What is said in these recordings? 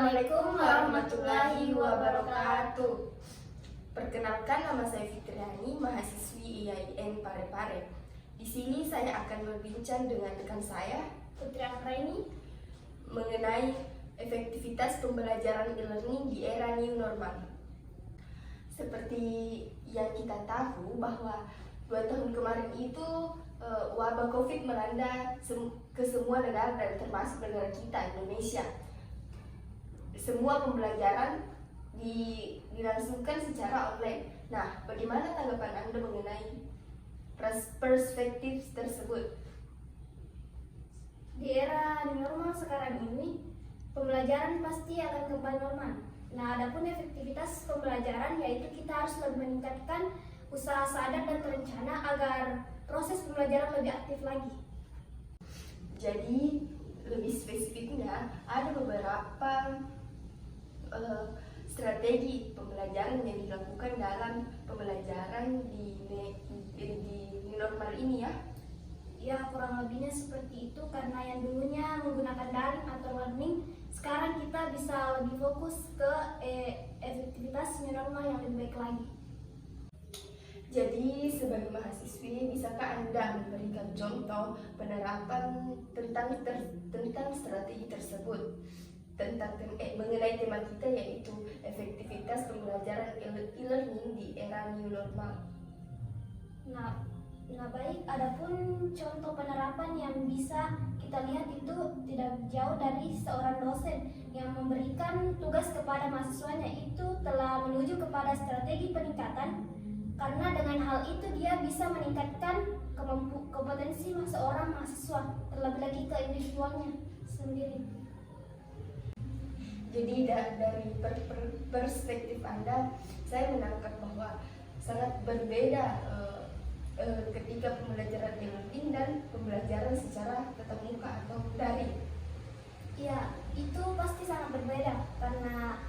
Assalamualaikum warahmatullahi wabarakatuh. Perkenalkan, nama saya Fitriani, mahasiswi IAIN Parepare. Di sini saya akan berbincang dengan rekan saya, Putri Afraini, mengenai efektivitas pembelajaran e-learning di era new normal. Seperti yang kita tahu bahwa 2 tahun kemarin itu wabah COVID melanda ke semua negara dan termasuk negara kita, Indonesia. Semua pembelajaran dilangsungkan secara online. Nah, bagaimana tanggapan Anda mengenai perspektif tersebut? di era new normal sekarang ini, pembelajaran pasti akan kembali normal. Nah, adapun efektivitas pembelajaran yaitu kita harus lebih meningkatkan usaha sadar dan terencana agar proses pembelajaran lebih aktif lagi. Jadi, lebih spesifiknya, ada beberapa strategi pembelajaran yang dilakukan dalam pembelajaran di new normal ini ya. Ya, kurang lebihnya seperti itu karena yang dulunya menggunakan daring atau learning, sekarang kita bisa lebih fokus ke efektivitas new normal yang lebih baik lagi. Jadi, sebagai mahasiswi, bisakah Anda memberikan contoh penerapan tentang strategi tersebut? Mengenai tema kita yaitu efektivitas pembelajaran e-learning di era new normal. Nah, baik, adapun contoh penerapan yang bisa kita lihat itu tidak jauh dari seorang dosen yang memberikan tugas kepada mahasiswanya itu telah menuju kepada strategi peningkatan, karena dengan hal itu dia bisa meningkatkan kompetensi seorang mahasiswa, terlebih lagi ke individualnya sendiri. Jadi dari perspektif Anda, saya menangkap bahwa sangat berbeda ketika pembelajaran e-learning dan pembelajaran secara tatap muka atau daring. Ya, itu pasti sangat berbeda karena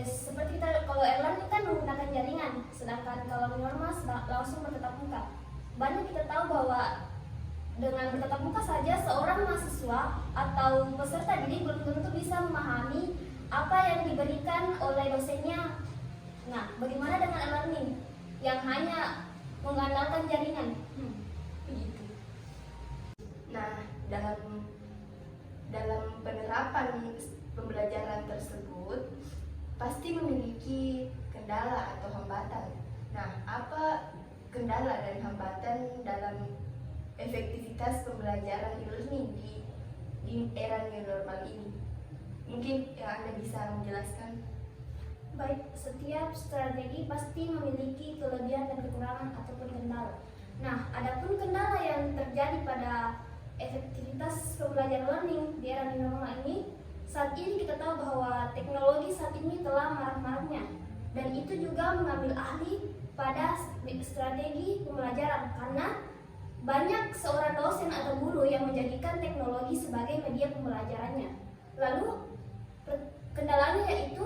seperti kita kalau e-learning kan menggunakan jaringan, sedangkan kalau normal langsung bertatap muka. Banyak kita tahu bahwa dengan bertatap muka saja seorang mahasiswa atau peserta didik belum tentu bisa memahami apa yang diberikan oleh dosennya. Nah, bagaimana dengan e-learning yang hanya mengandalkan jaringan? Begitu. Nah, dalam penerapan pembelajaran tersebut pasti memiliki kendala atau hambatan. Nah, apa kendala dan hambatan dalam efektivitas pembelajaran e-learning di era new normal ini? Mungkin yang Anda bisa menjelaskan. Baik, setiap strategi pasti memiliki kelebihan dan kekurangan ataupun kendala. Nah, adapun kendala yang terjadi pada efektivitas pembelajaran learning di era new normal ini, saat ini kita tahu bahwa teknologi saat ini telah marak-maraknya, dan itu juga mengambil alih pada strategi pembelajaran karena banyak seorang dosen atau guru yang menjadikan teknologi sebagai media pembelajarannya. Lalu kendalanya yaitu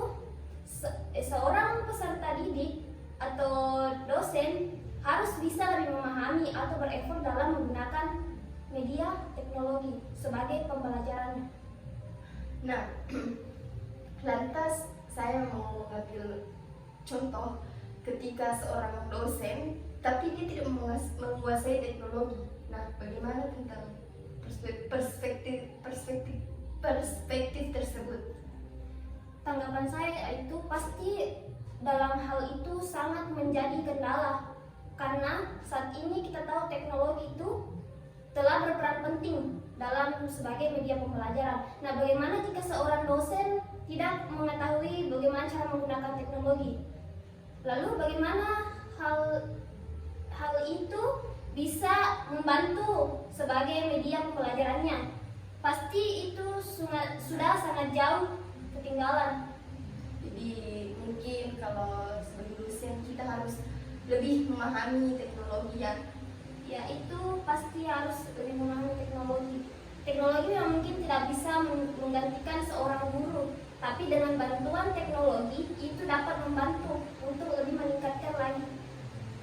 seorang peserta didik atau dosen harus bisa lebih memahami atau berefort dalam menggunakan media teknologi sebagai pembelajarannya. Nah, lantas saya mau mengambil contoh ketika seorang dosen tapi dia tidak menguasai teknologi. Nah, bagaimana tentang perspektif tersebut? Tanggapan saya itu pasti dalam hal itu sangat menjadi kendala karena saat ini kita tahu teknologi itu telah berperan penting dalam sebagai media pembelajaran. Nah, bagaimana jika seorang dosen tidak mengetahui bagaimana cara menggunakan teknologi? Lalu bagaimana hal itu bisa membantu sebagai media pembelajarannya? Pasti itu sudah sangat jauh ketinggalan. Jadi mungkin kalau sebagai dosen kita harus lebih memahami teknologi ya itu pasti harus lebih memahami teknologi. Teknologi yang mungkin tidak bisa menggantikan seorang guru, tapi dengan bantuan teknologi itu dapat membantu untuk lebih meningkatkan lagi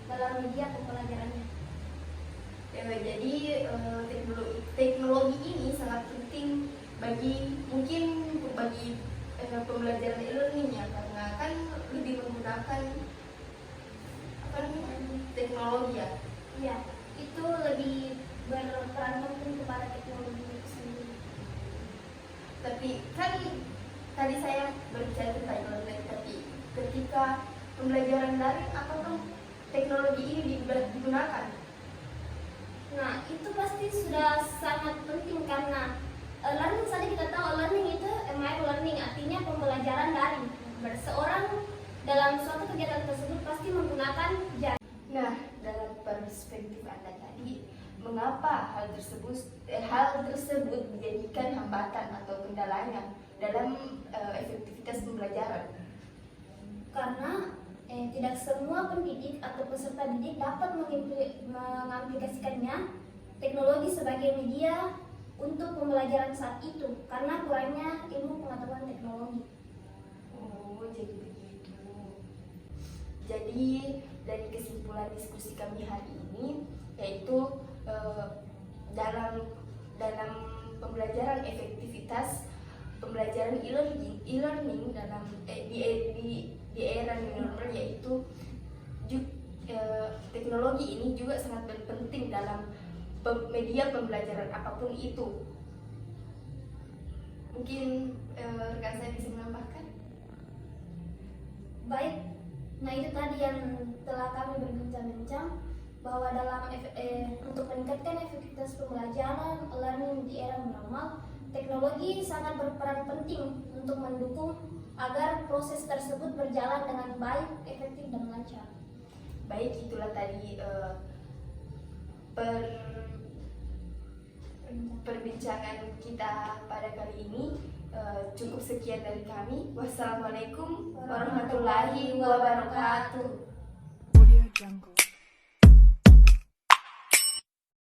dalam media pembelajarannya. Ya, jadi teknologi ini sangat penting bagi pembelajaran e-learningnya, karena kan lebih menggunakan teknologi ya. Iya, itu lebih berperan penting kepada teknologi itu sendiri. Tapi kan tadi saya berbicara tentang e-learning, tapi ketika pembelajaran daring apakah teknologi ini digunakan? Nah, itu pasti sudah sangat penting karena learning saja kita tahu learning itu learning artinya pembelajaran daring. Seorang dalam suatu kegiatan tersebut pasti menggunakan jaring. Nah, dalam perspektif Anda tadi, mengapa hal tersebut dijadikan hambatan atau kendalanya dalam efektivitas pembelajaran? Karena tidak semua pendidik atau peserta didik dapat mengaplikasikannya teknologi sebagai media untuk pembelajaran saat itu karena kurangnya ilmu pengetahuan teknologi. Oh, jadi begitu. Jadi dari kesimpulan diskusi kami hari ini, yaitu dalam pembelajaran efektivitas pembelajaran e-learning dalam di era new normal, yaitu teknologi ini juga sangat berpenting dalam media pembelajaran apapun itu. Mungkin rekan saya bisa menambahkan? Baik, nah itu tadi yang telah kami berbincang-bincang bahwa dalam untuk meningkatkan efektivitas pembelajaran learning di era normal, teknologi sangat berperan penting untuk mendukung agar proses tersebut berjalan dengan baik, efektif, dan lancar. Baik, itulah tadi perbincangan kita pada kali ini. Cukup sekian dari kami. Wassalamualaikum warahmatullahi wabarakatuh. Audio Jungle.